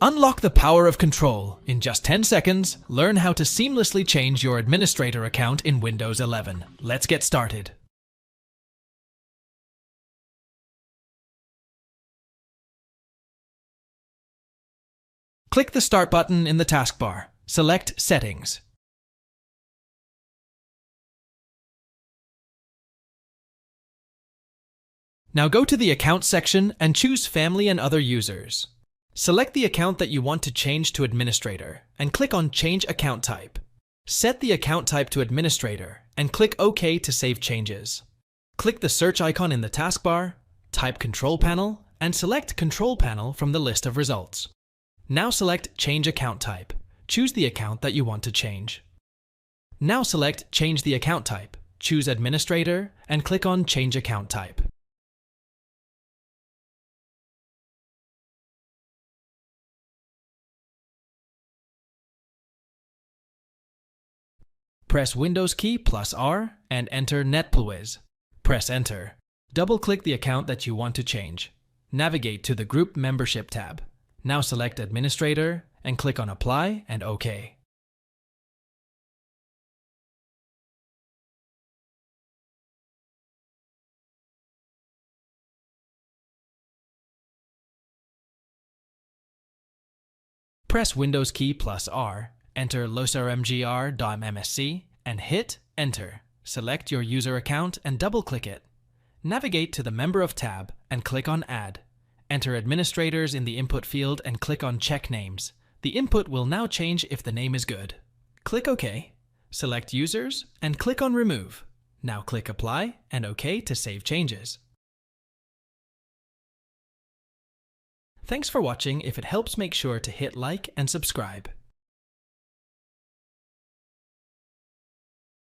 Unlock the power of control. In just 10 seconds, learn how to seamlessly change your administrator account in Windows 11. Let's get started. Click the Start button in the taskbar. Select Settings. Now go to the Account section and choose Family and Other Users. Select the account that you want to change to Administrator and click on Change Account Type. Set the account type to Administrator and click OK to save changes. Click the search icon in the taskbar, type Control Panel, and select Control Panel from the list of results. Now select Change Account Type. Choose the account that you want to change. Now select Change the Account Type. Choose Administrator and click on Change Account Type. Press Windows key plus R and enter NetPlwiz. Press Enter. Double-click the account that you want to change. Navigate to the Group Membership tab. Now select Administrator and click on Apply and OK. Press Windows key plus R, enter losarmgr.msc and hit Enter. Select your user account and double-click it. Navigate to the Member of tab and click on Add. Enter administrators in the input field and click on Check Names. The input will now change if the name is good. Click OK. Select Users and click on Remove. Now click Apply and OK to save changes. Thanks for watching. If it helps, make sure to hit like and subscribe.